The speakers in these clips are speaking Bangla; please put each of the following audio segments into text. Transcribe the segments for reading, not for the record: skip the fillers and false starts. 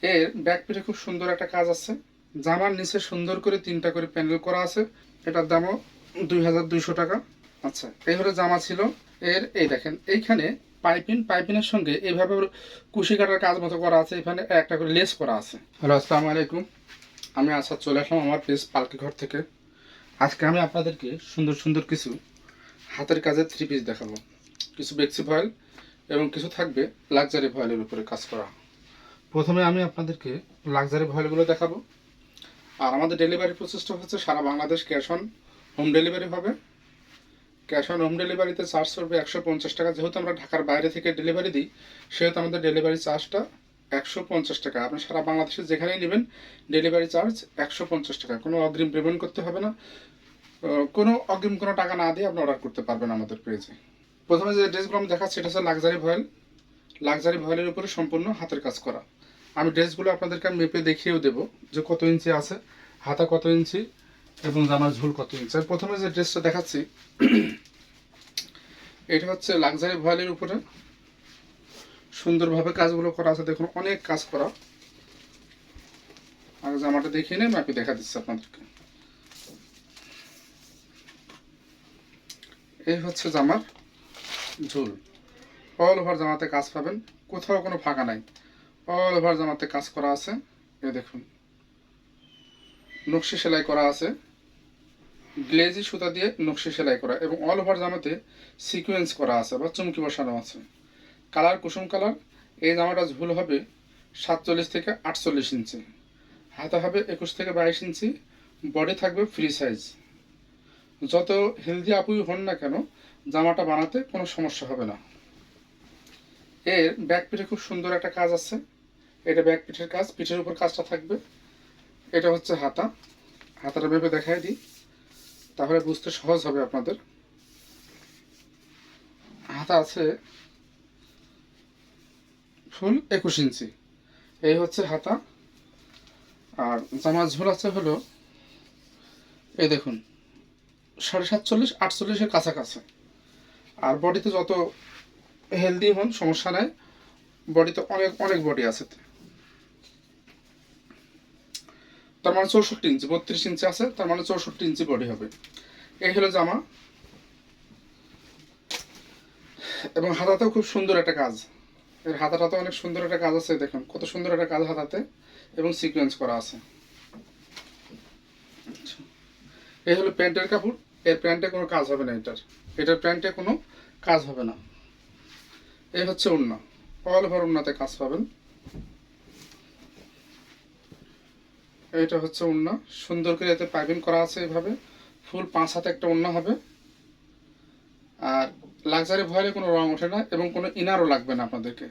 এর ব্যাক পিঠে খুব সুন্দর একটা কাজ আছে। জামার নিচে সুন্দর করে 3টা করে প্যানেল করা আছে। এটার দামও 2200 টাকা। আচ্ছা, এই হলো জামা ছিল। এই দেখেন এইখানে পাইপিনের সঙ্গে এইভাবে কুশি কাটার কাজ মতো করা আছে। এখানে একটা করে লেস করা আছে। হ্যালো, আসসালামু আলাইকুম। আমি আসাদ চলে আসলাম আমার পেজ পালকি ঘর থেকে। আজকে আমি আপনাদেরকে সুন্দর সুন্দর কিছু হাতের কাজের 3 পিস দেখাবো। কিছু বেক্সি ভয়েল এবং কিছু থাকবে লাক্সারি ভয়েলের উপরে কাজ করা। প্রথমে আমি আপনাদেরকে লাক্সারি ভয়েলগুলো দেখাবো। আর আমাদের ডেলিভারি প্রসেসটা হচ্ছে সারা Bangladesh cash on home delivery হবে। ক্যাশ অন হোম ডেলিভারিতে চার্জ পড়বে 150 টাকা। যেহেতু আমরা ঢাকার বাইরে থেকে ডেলিভারি দিই, সেহেতু আমাদের ডেলিভারি চার্জটা 150 টাকা। আপনি সারা বাংলাদেশে যেখানেই নেবেন ডেলিভারি চার্জ 150 টাকা। কোনো অগ্রিম পেমেন্ট করতে হবে না। কোনো টাকা না দিয়ে আপনি অর্ডার করতে পারবেন আমাদের পেজে। প্রথমে যে ড্রেসগুলো আমি দেখাচ্ছি এটা হচ্ছে লাক্সারি ভয়েল। লাক্সারি ভয়েলের উপরে সম্পূর্ণ হাতের কাজ করা। আমি ড্রেসগুলো আপনাদেরকে মেপে দেখিয়েও দেবো যে কত ইঞ্চি আছে, হাতা কত ইঞ্চি এবং জামার ঝুল কত ইঞ্চি। আমি প্রথমে যে ড্রেসটা দেখাচ্ছি এটা হচ্ছে লাক্সারি ভয়েলের উপরে সুন্দরভাবে কাজগুলো করা আছে। দেখুন অনেক কাজ করা। আর জামাটা দেখিয়ে নেই, মাপি দেখা দিচ্ছি আপনাদেরকে। এই হচ্ছে জামার ঝুল। অল ওভার জামাতে কাজ পাবেন, কোথাও কোনো ফাঁকা নাই। অল ওভার জামাতে কাজ করা আছে। এই দেখুন নকশি সেলাই করা আছে, গ্লেজি সুতা দিয়ে নকশি সেলাই করা এবং অল ওভার জামাতে সিকোয়েন্স করা আছে বা চুমকি বসানো আছে। কালার কুসুম কালার। এই জামাটা ঝুল হবে 47 থেকে 48 ইঞ্চি, হাতা হবে 21 থেকে 22 ইঞ্চি, বডি থাকবে ফ্রি সাইজ। যত হেলদি আপুই হন না কেন জামাটা বানাতে কোনো সমস্যা হবে না। এর ব্যাক পিঠে খুব সুন্দর একটা কাজ আছে। এটা ব্যাক পিঠের কাজ, পিঠের উপর কাজটা থাকবে। এটা হচ্ছে হাতা। হাতাটা ভেবে দেখাই দিই, তাহলে বুঝতে সহজ হবে আপনাদের। হাতা আছে ফুল 21 ইঞ্চি, এই হচ্ছে হাতা। আর জামার ঝোল আছে হলো এই দেখুন 47.5 48-এর কাছাকাছি। আর বডিতে যত হেলদি হন সমস্যা নাই, বডিতে অনেক অনেক বডি আছে। তার মানে 64 ইঞ্চি, 32 ইঞ্চি আছে, তার মানে 64 ইঞ্চি বডি হবে। এই হলো জামা। এবং হাতাতেও খুব সুন্দর একটা কাজ। এর হাতাটাতে অনেক সুন্দর একটা কাজ আছে। দেখুন কত সুন্দর একটা কাজ হাতাতে এবং সিকোয়েন্স করা আছে। এই হলো প্যান্টের কাপড়। এর প্যান্টে কোনো কাজ হবে না, এটার প্যান্টে কোনো কাজ হবে না। এই হচ্ছে ওড়না, অল ওভার ওড়নাতে কাজ পাবেন। এইটা হচ্ছে ওড়না, সুন্দর করে এতে পাইপিং করা আছে। এইভাবে ফুল 5 হাতে একটা ওড়না হবে। আর লাক্সারি ভয়েলে কোনো রং ওঠে না এবং কোনো ইনারও লাগবে না আপনাদেরকে।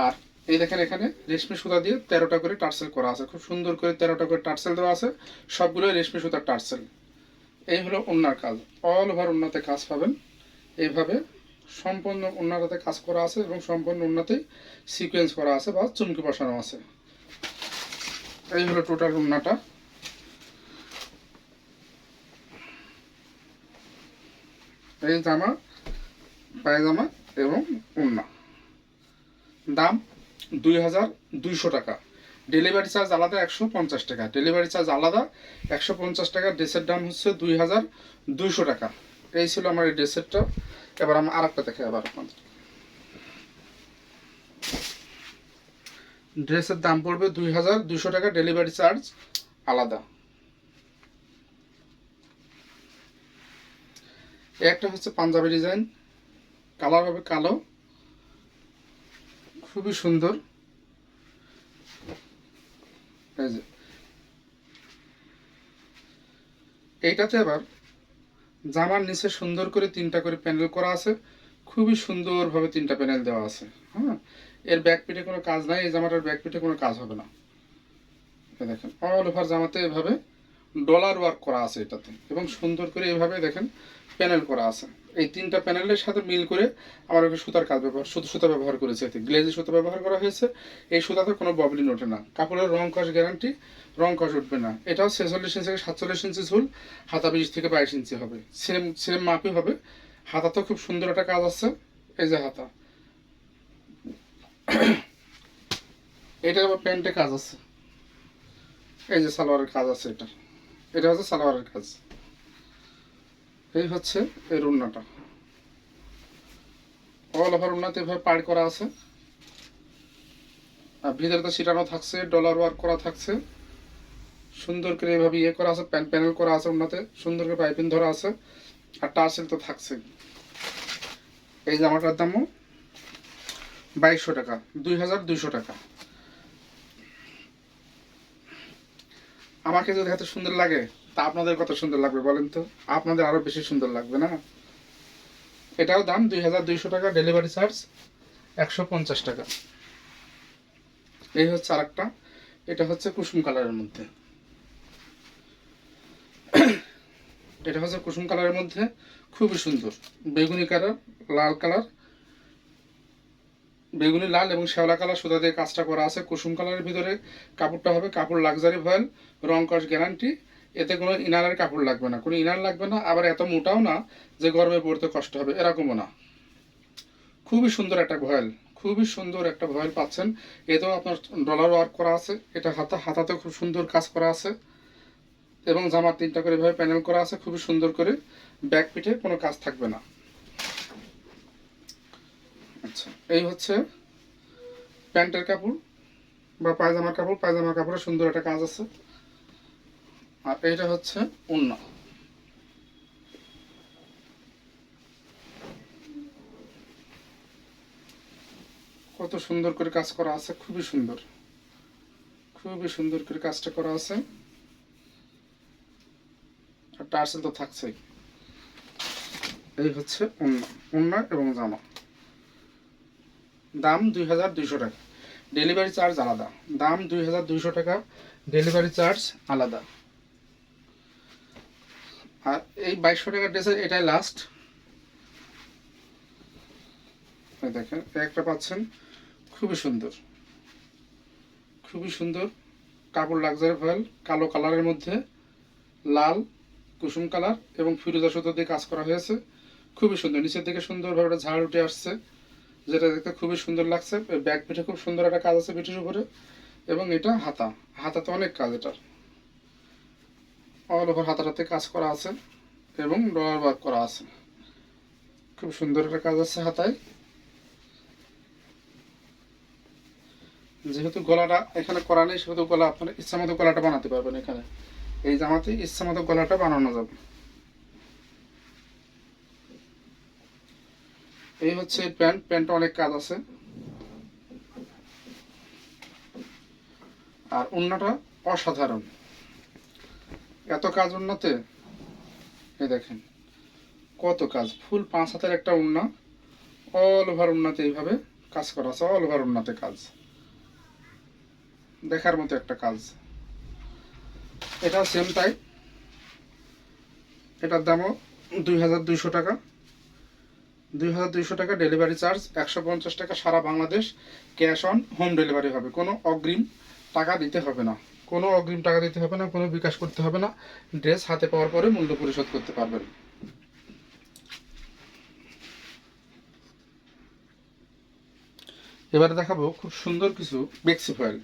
আর এই দেখেন এখানে রেশমি সুতা দিয়ে 13টা করে টার্সেল করা আছে। খুব সুন্দর করে 13টা করে টার্সেল দেওয়া আছে, সবগুলোই রেশমি সুতার টার্সেল। এই হলো ওড়নার কাজ, অল ওভার ওড়নাতে কাজ পাবেন। এইভাবে সম্পূর্ণ ওড়নাটাতে কাজ করা আছে এবং সম্পূর্ণ ওড়নাতেই সিকোয়েন্স করা আছে বা চুমকি বসানো আছে। এই হলো টোটাল ওড়নাটা। এই জামা, পায়জামা এবং ওড়না। দাম 2200 টাকা। ডেলিভারি চার্জ আলাদা 150 টাকা। ডেলিভারি চার্জ আলাদা 150 টাকা। ড্রেসের দাম হচ্ছে 2200 টাকা। এই ছিল আমার এই ড্রেসেরটা। এবার আমি আর একটা দেখাই আবার আপনাদের। ড্রেসের দাম পড়বে 2200 টাকা, ডেলিভারি চার্জ আলাদা। একটা হচ্ছে পাঞ্জাবি ডিজাইন, কালার হবে কালো, খুবই সুন্দর। এই যে এইটাতে আবার জামার নিচে সুন্দর করে 3টা করে প্যানেল করা আছে। খুবই সুন্দরভাবে 3টা প্যানেল দেওয়া আছে। হ্যাঁ, এর ব্যাক পিঠে কোনো কাজ নাই। এই জামাটার ব্যাক পিঠে কোনো কাজ হবে না। দেখেন অল ওভার জামাতে এভাবে ডলার ওয়ার্ক করা আছে এটাতে এবং সুন্দর করে এভাবে দেখেন প্যানেল করা আছে। এই 3টা প্যানেলের সাথে মিল করে আমার ওকে সুতার কাজ সুতা ব্যবহার করেছে। এতে গ্লেজি সুতা ব্যবহার করা হয়েছে। এই সুতাতে কোনো ববলিন ওঠে না। কাপড়ের রং কস গ্যারান্টি, রং কস উঠবে না। এটাও 46 ইঞ্চি থেকে 47 ইঞ্চি ঝুল, হাতা 20 থেকে 22 ইঞ্চি হবে। সেম সেম মাপই হবে। হাতাতেও খুব সুন্দর একটা কাজ আছে। এই যে হাতা, এটার আবার প্যান্টে কাজ আছে, এই যে সালোয়ারের কাজ আছে, এটা হচ্ছে সালোয়ারের কাজ। এই হচ্ছে এর ওড়নাটা, অল ওভার ওড়নাতে এভাবে পাড় করা আছে, আর ভিতরে তো ছিটানো থাকছে, ডলার ওয়ার্ক করা থাকছে, সুন্দর করে এভাবে ইয়ে করা আছে, প্যানেল করা আছে ওড়নাতে, সুন্দর করে পাইপিং ধরা আছে, আর টার্সেল তো থাকছে। এই জামাটার দামও 2200 টাকা, 2200 টাকা। আমাকে যদি এত সুন্দর লাগে তা আপনাদের কত সুন্দর লাগবে বলেন তো? আপনাদের আরো বেশি সুন্দর লাগবে না? এটাও দাম 2200 টাকা, ডেলিভারি চার্জ 150 টাকা। এই হচ্ছে আরেকটা, এটা হচ্ছে কুসুম কালারের মধ্যে, এটা হচ্ছে কুসুম কালারের মধ্যে, খুবই সুন্দর, বেগুনি কালার, লাল কালার, বেগুনি লাল এবং শ্যাওলা কালার সুতা দিয়ে কাজটা করা আছে। কুসুম কালারের ভিতরে কাপড়টা হবে কাপড় লাক্সারি ভয়েল, রং কস গ্যারান্টি। এতে কোনো ইনারের কাপড় লাগবে না, কোনো ইনার লাগবে না, আবার এত মোটাও না যে গরমে পড়তে কষ্ট হবে, এরকমও না। খুবই সুন্দর একটা ভয়েল, খুবই সুন্দর একটা ভয়েল পাচ্ছেন। এতেও আপনার ডলার ওয়ার্ক করা আছে, এটা হাতাতে খুব সুন্দর কাজ করা আছে, এবং জামার 3টা করে এভাবে প্যানেল করা আছে খুবই সুন্দর করে, ব্যাক পিঠে কোনো কাজ থাকবে না। আচ্ছা, এই হচ্ছে প্যান্টের কাপড় বা পায়জামার কাপড়, পায়জামার কাপড়ে সুন্দর একটা কাজ আছে। আর এইটা হচ্ছে ওড়না, কত সুন্দর করে কাজ করা আছে, খুবই সুন্দর, খুবই সুন্দর করে কাজটা করা আছে, আর টার্সেল তো থাকছেই। এই হচ্ছে ওড়না, ওড়না এবং জামা, দাম 2200 টাকা, ডেলিভারি চার্জ আলাদা, দাম 2200 টাকা, ডেলিভারি চার্জ আলাদা। আর এই 2200 টাকার ড্রেসের এটাই লাস্ট। দেখেন একটা পাচ্ছেন, খুবই সুন্দর, খুবই সুন্দর, কাপড় লাক্সারি ভয়েল, কালো কালারের মধ্যে লাল, কুসুম কালার এবং ফিরোজা সুতো দিয়ে কাজ করা হয়েছে, খুবই সুন্দর, নিচের দিকে সুন্দরভাবে একটা ঝাড় উঠে আসছে, যেটা দেখতে খুবই সুন্দর লাগছে। ব্যাক পিঠে খুব সুন্দর একটা কাজ আছে পিঠের উপরে, এবং এটা হাতাতে অনেক কাজ, এটার অল ওভার হাতাটাতে কাজ করা আছে এবং ডলার ওয়ার্ক করা আছে, খুব সুন্দর একটা কাজ আছে হাতায়। যেহেতু গলাটা এখানে করা নেই, সেহেতু গলা আপনার ইচ্ছা মতো গলাটা বানাতে পারবেন এখানে, এই জামাতে ইচ্ছা মতো গলাটা বানানো যাবে। এই হচ্ছে প্যান্টটা অনেক কাজ আছে, আর ওড়নাটা অসাধারণ, এত কাজ ওড়নাতে, এই দেখেন কত কাজ, ফুল 5 হাতের একটা ওড়না, অল ওভার ওড়নাতে এইভাবে কাজ করা আছে, অল ওভার ওড়নাতে কাজ, দেখার মতো একটা কাজ। এটা সেম তাই, এটার দামও 2200 টাকা, 2200 টাকা, ডেলিভারি চার্জ 150 টাকা, সারা Bangladesh cash on home delivery হবে, কোনো অগ্রিম টাকা দিতে হবে না, কোনো অগ্রিম টাকা দিতে হবে না, কোনো বিকাশ করতে হবে না, ড্রেস হাতে পাওয়ার পরে মূল্য পরিশোধ করতে পারবেন। এবারে দেখাবো খুব সুন্দর কিছু বেক্সি ফয়েল।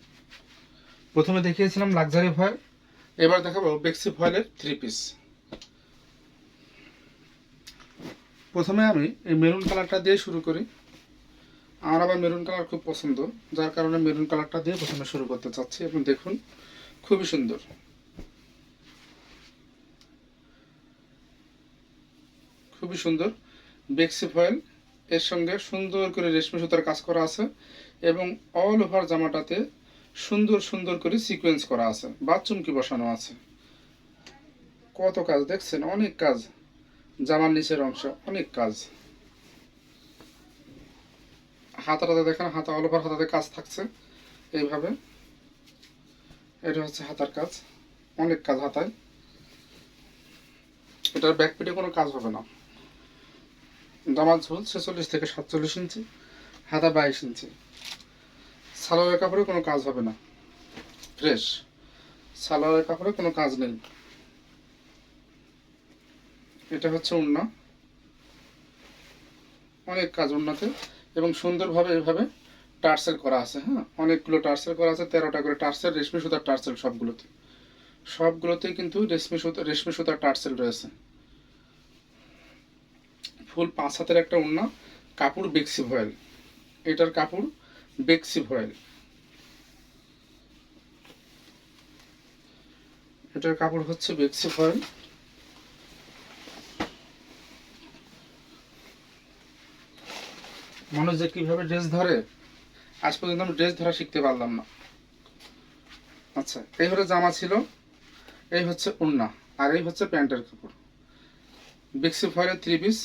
প্রথমে দেখিয়েছিলাম লাক্সারি ফয়েল, এবার দেখাবো বেক্সি ফয়েলের 3 পিস। প্রথমে আমি এই মেরুন কালারটা দিয়ে শুরু করি, আমার আবার মেরুন কালার খুব পছন্দ, যার কারণে মেরুন কালারটা দিয়ে প্রথমে শুরু করতে চাচ্ছি। এবং দেখুন খুবই সুন্দর, খুবই সুন্দর বেক্সি ফয়েল, এর সঙ্গে সুন্দর করে রেশমি সুতার কাজ করা আছে, এবং অল ওভার জামাটাতে সুন্দর সুন্দর করে সিকোয়েন্স করা আছে বা চুমকি বসানো আছে, কত কাজ দেখছেন, অনেক কাজ, জামার নিচের অংশ অনেক কাজ, হাতাটাতে দেখেন, হাতা অল ওভার হাতাতে কাজ থাকছে এইভাবে, এটা হচ্ছে হাতার কাজ, অনেক কাজ হাতায়। এটার ব্যাক পিঠে কোনো কাজ হবে না, জামার ঝোল 46 থেকে 47 ইঞ্চি, হাতা 22 ইঞ্চি, সালোয়ারের কাপড়ে কোনো কাজ হবে না, ফ্রেশ সালোয়ারের কাপড়ে কোনো কাজ নেই। এটা হচ্ছে ওড়না, অনেক কাজ ওড়নাতে, এবং সুন্দরভাবে এইভাবে টার্সেল করা আছে। হ্যাঁ, অনেকগুলো টার্সেল করা আছে, 13টা করে টার্সেল, রেশমি সুতার টার্সেল সবগুলোতেই কিন্তু রেশমি সুতার টার্সেল রয়েছে। ফুল 5 হাতের একটা ওড়না, কাপড় বেক্সি ভয়েল, এটার কাপড় বেক্সি ভয়েল, এটার কাপড় হচ্ছে বেক্সি ভয়েল। মানুষ যে কিভাবে ড্রেস ধরে, আজ পর্যন্ত আমি ড্রেস ধরা শিখতে পারলাম না। আচ্ছা, এই হলো জামা ছিল, এই হচ্ছে ওড়না, আর এই হচ্ছে প্যান্টের কাপড়, বেক্সি ভয়েলের 3 পিস।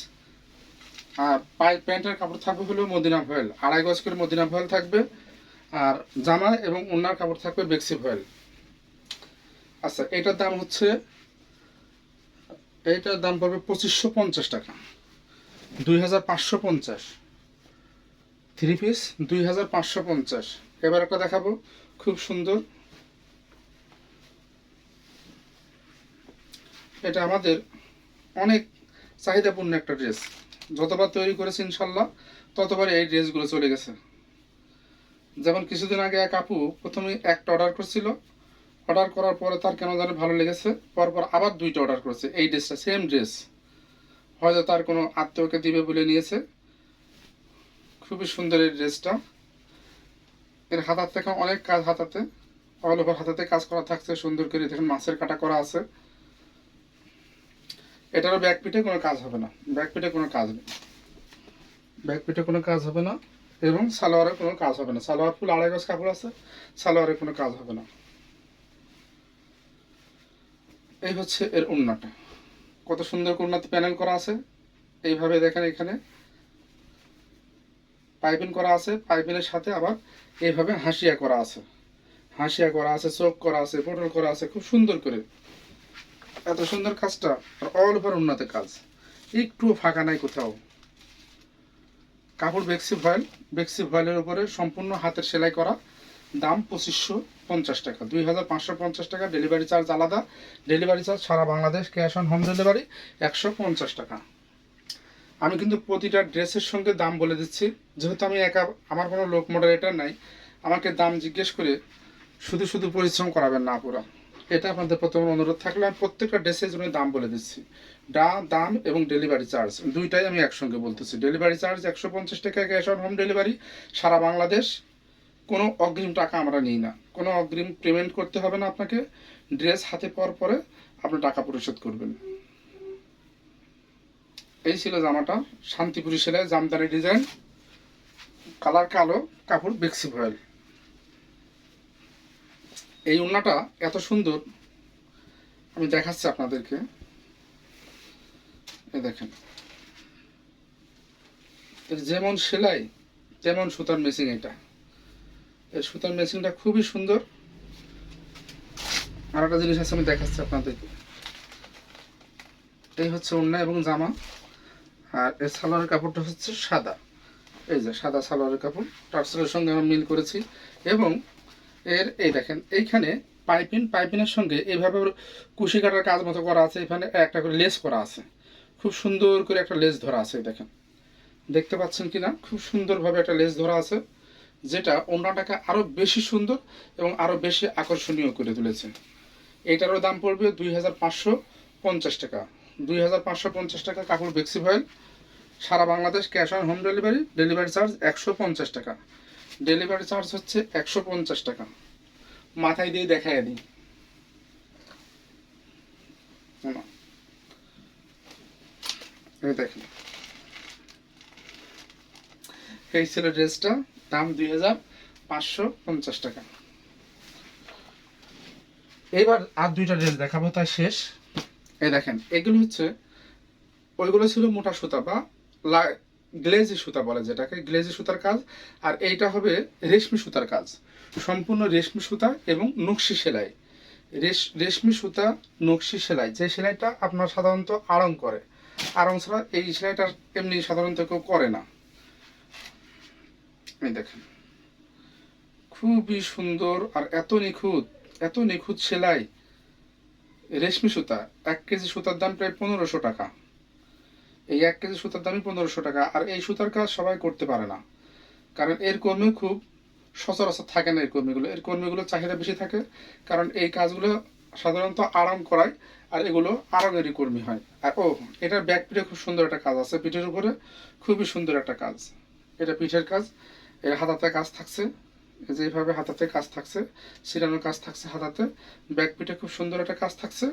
আর প্যান্টের কাপড় থাকবে হলো মদিনা ভয়েল, 2.5 গজ করে মদিনা ভয়েল থাকবে। আর জামা এবং ওড়নার কাপড় থাকবে বেক্সি ভয়েল। আচ্ছা, এইটার দাম পড়বে 2550 টাকা, 2550। 3 পিস 2550। এবার একটা দেখাবো, খুব সুন্দর। এটা আমাদের অনেক চাহিদাপূর্ণ একটা ড্রেস, যতবার তৈরি করেছি ইনশাল্লাহ ততবার এই ড্রেসগুলো চলে গেছে। যেমন কিছুদিন আগে এক আপু প্রথমে একটা অর্ডার করছিল, অর্ডার করার পরে তার কেন জানি ভালো লেগেছে, পরপর আবার 2টা অর্ডার করেছে এই ড্রেসটা, সেম ড্রেস, হয়তো তার কোনো আত্মীয়কে দিবে বলে নিয়েছে। খুবই সুন্দর এই ড্রেসটা। এর হাতার থেকে অনেক কাজ, হাতাতে অল ওভার হাতাতে কাজ করা থাকছে সুন্দর করে, দেখুন মাছের কাটা করা আছে। এটারও ব্যাক পিঠে কোনো কাজ হবে না, ব্যাক পিঠে কোনো কাজ নেই, ব্যাক পিঠে কোনো কাজ হবে না, এবং সালোয়ারে কোনো কাজ হবে না। সালোয়ার ফুল 2.5 গজ কাপড় আছে, সালোয়ারে কোনো কাজ হবে না। এই হচ্ছে এর ওড়নাটা, কত সুন্দর ওড়নাতে প্যানেল করা আছে। এইভাবে দেখেন, এখানে পাইপিং করা আছে, পাইপিংয়ের সাথে আবার এইভাবে হাসিয়া করা আছে, হাসিয়া করা আছে, চোখ করা আছে, পটল করা আছে, খুব সুন্দর করে। এত সুন্দর কাজটা, আর অল ওভার ওড়নাতে কাজ, একটুও ফাঁকা নাই কোথাও। কাপড় বেক্সি ভয়েল, বেক্সি ভয়েলের উপরে সম্পূর্ণ হাতের সেলাই করা। দাম 2550 টাকা, 2550 টাকা। ডেলিভারি চার্জ আলাদা, ডেলিভারি চার্জ সারা Bangladesh, cash on home delivery 150 টাকা। আমি কিন্তু প্রতিটা ড্রেসের সঙ্গে দাম বলে দিচ্ছি, যেহেতু আমি একা, আমার কোনো লোক মডারেটর নাই, আমাকে দাম জিজ্ঞেস করে শুধু শুধু পরিশ্রম করাবেন না পুরো। এটা আপনাদের প্রথম অনুরোধ থাকলে, আমি প্রত্যেকটা ড্রেসের জন্য দাম বলে দিচ্ছি, দাম এবং ডেলিভারি চার্জ দুইটাই আমি একসঙ্গে বলতেছি। ডেলিভারি চার্জ 150 টাকা, ক্যাশ অন হোম ডেলিভারি সারা বাংলাদেশ। কোনো অগ্রিম টাকা আমরা নিই না, কোনো অগ্রিম পেমেন্ট করতে হবে না আপনাকে। ড্রেস হাতে পাওয়ার পরে আপনি টাকা পরিশোধ করবেন। এই ছিল জামাটা, শান্তিপুরি সেলাই, জামদানি ডিজাইন, কালার কালো, কাপড় বেক্সি ভয়েল। এই ওড়নাটা এত সুন্দর, আমি দেখাচ্ছি আপনাদেরকে। এই দেখেন, এর যেমন সেলাই তেমন সুতার মেশিং। এর সুতার মেশিংটা খুবই সুন্দর। আর একটা জিনিস আছে, আমি দেখাচ্ছি আপনাদেরকে। এই হচ্ছে ওড়না এবং জামা, আর এর সালোয়ারের কাপড়টা হচ্ছে সাদা। এই যে সাদা সালোয়ারের কাপড়, টার্সেলের সঙ্গে আমরা মিল করেছি। এবং এই দেখেন, এইখানে পাইপিনের সঙ্গে এইভাবে কুশি কাটার কাজ মতো করা আছে। এখানে একটা করে লেস করা আছে, খুব সুন্দর করে একটা লেস ধরা আছে। দেখেন, দেখতে পাচ্ছেন কিনা, খুব সুন্দরভাবে একটা লেস ধরা আছে, যেটা ওড়নাটাকে আরও বেশি সুন্দর এবং আরও বেশি আকর্ষণীয় করে তুলেছে। এইটারও দাম পড়বে 2550 টাকা, 2550 টাকা। কাপড় বেক্সি ভয়েল, সারা Bangladesh, cash on home delivery, delivery charge 150 টাকা। ডেলিভারি চার্জ হচ্ছে 150 টাকা। মাথায় দিয়ে দেখাই দিই, এই দেখেন, এই ছিল ড্রেসটা, দাম 2550 টাকা। এবার আর 2টা ড্রেস দেখাবো, তাই শেষ। এই দেখেন, এগুলো হচ্ছে, ওইগুলো ছিল মোটা সুতা বা গ্লেজি সুতা বলে যেটাকে, গ্লেজি সুতার কাজ। আর এইটা হবে রেশমি সুতার কাজ, সম্পূর্ণ রেশমি সুতা এবং নকশি সেলাই। রেশমি সুতা, নকশি সেলাই, যে সেলাইটা আপনার সাধারণত আড়ং করে, আড়ং ছাড়া এই সেলাইটা এমনি সাধারণত কেউ করে না। এই দেখেন, খুবই সুন্দর আর এত নিখুঁত সেলাই। রেশমি সুতা, 1 কেজি সুতার দাম প্রায় 1500 টাকা। এই 1 কেজি সুতার দামই 1500 টাকা। আর এই সুতার কাজ সবাই করতে পারে না, কারণ এর কর্মী খুব সচরাচর থাকে না, এর কর্মীগুলোর চাহিদা বেশি থাকে, কারণ এই কাজগুলো সাধারণত আরাম করায়, আর এগুলো আরামেরই কর্মী হয়। আর এটার ব্যাক পিঠে খুব সুন্দর একটা কাজ আছে, পিঠের উপরে খুবই সুন্দর একটা কাজ। এটা পিঠের কাজ, এর হাতাতে কাজ থাকছে, যেভাবে হাতাতে কাজ থাকছে, সিরানোর কাজ থাকছে হাতাতে, ব্যাক পিঠে খুব সুন্দর একটা কাজ থাকছে।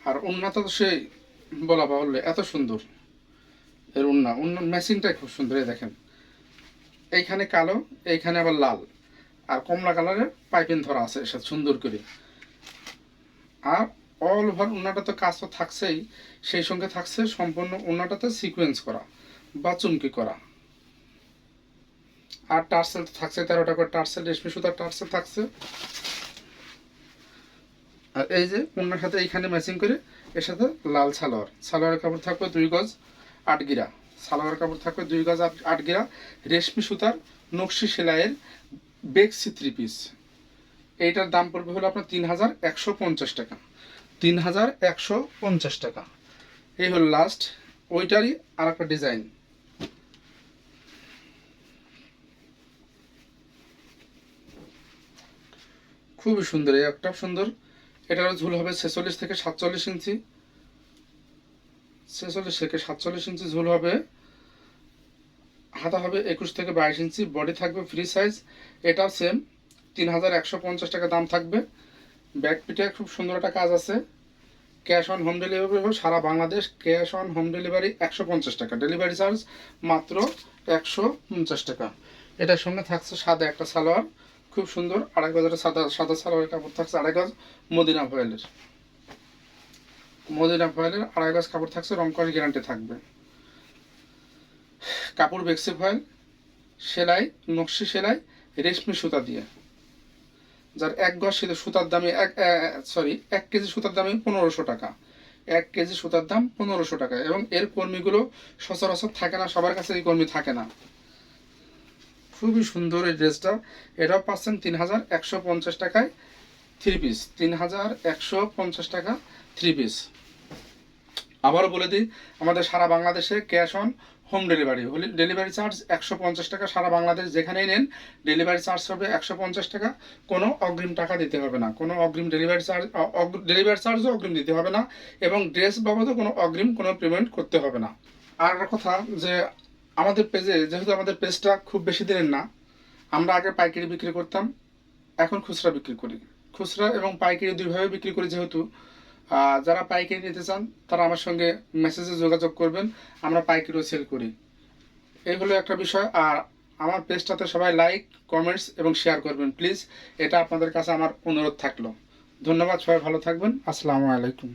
আর ওন্নাটা তো সেই বলা বাহুল্য, এত সুন্দর এর ওন্না ম্যাচিংটাই খুব সুন্দর। এই দেখেন, এইখানে কালো, এইখানে আবার লাল আর কমলা কালারের পাইপিং ধরা আছে এর সাথে সুন্দর করে। আর অল ওভার ওন্নাটা তো কাজ তো থাকছেই, সেই সঙ্গে থাকছে সম্পূর্ণ ওন্নাটাতে সিকোয়েন্স করা বা চুমকি করা। আর টার্সেল তো থাকছে 13টা করে টার্সেল, রেশমি সুতার টার্সেল থাকছে। আর এই যে ওন্নার সাথে এইখানে ম্যাচিং করে এর সাথে লাল সালোয়ারের কাপড় থাকবে 2 গজ 8 গিরা, সালোয়ারের কাপড় থাকবে 2 গজ 8 গিরা, রেশমি সুতার নকশি সেলাইয়ের বেক্সি 3 পিস। এইটার দাম পড়বে হলো আপনার 3150 টাকা, 3150 টাকা। এই হলো লাস্ট, ওইটারই আর একটা ডিজাইন। খুবই সুন্দর, এই একটা সুন্দর। এটারও ঝুল হবে 46 থেকে 47 ইঞ্চি, 46 থেকে 47 ইঞ্চি ঝুল হবে। হাতা হবে 21 থেকে 22 ইঞ্চি, বডি থাকবে ফ্রি সাইজ। এটাও সেম 3150 টাকা দাম থাকবে। ব্যাক পিঠে খুব সুন্দর একটা কাজ আছে। ক্যাশ অন হোম ডেলিভারি হবে সারা Bangladesh, cash on home delivery 150 টাকা, ডেলিভারি চার্জ মাত্র 150 টাকা। এটার সঙ্গে থাকছে সাদা একটা সালোয়ার, খুব সুন্দর 2.5 গজের সাদা সালোয়ারের কাপড় থাকছে, 2.5 গজ মদিনা ভয়েলের 2.5 গজ কাপড় থাকছে, রং কস গ্যারান্টি থাকবে। কাপড় বেক্সি ফয়েল, সেলাই নকশি সেলাই, রেশমি সুতা দিয়ে। যার 1 গজ সুতার দামে 1 কেজি সুতার দামে 1500 টাকা, 1 কেজি সুতার দাম 1500 টাকা। এবং এর কর্মীগুলো সচরাচর থাকে না, সবার কাছে এই কর্মী থাকে না। খুবই সুন্দর এই ড্রেসটা, এটাও পাচ্ছেন 3150 টাকায় 3 পিস, 3150 টাকা 3 পিস। আবারও বলে দিই, আমাদের সারা বাংলাদেশে cash on home delivery, delivery charge 150 টাকা। সারা বাংলাদেশ যেখানেই নেন ডেলিভারি চার্জ হবে 150 টাকা। কোনো অগ্রিম টাকা দিতে হবে না, কোনো অগ্রিম ডেলিভারি চার্জও অগ্রিম দিতে হবে না, এবং ড্রেস বাবদও কোনো অগ্রিম কোনো পেমেন্ট করতে হবে না। আর একটা কথা, যে আমাদের পেজে, যেহেতু আমাদের পেজটা খুব বেশি দিনের না, আমরা আগে পাইকারি বিক্রি করতাম, এখন খুচরা বিক্রি করি। খুচরা এবং পাইকারি দুইভাবে বিক্রি করি। যেহেতু যারা পাইকারি নিতে চান তারা আমার সঙ্গে মেসেজে যোগাযোগ করবেন, আমরা পাইকারিও সেল করি। এই হলো একটা বিষয়। আর আমার পেজটাতে সবাই লাইক, কমেন্টস এবং শেয়ার করবেন প্লিজ, এটা আপনাদের কাছে আমার অনুরোধ থাকলো। ধন্যবাদ, সবাই ভালো থাকবেন। আসসালামু আলাইকুম।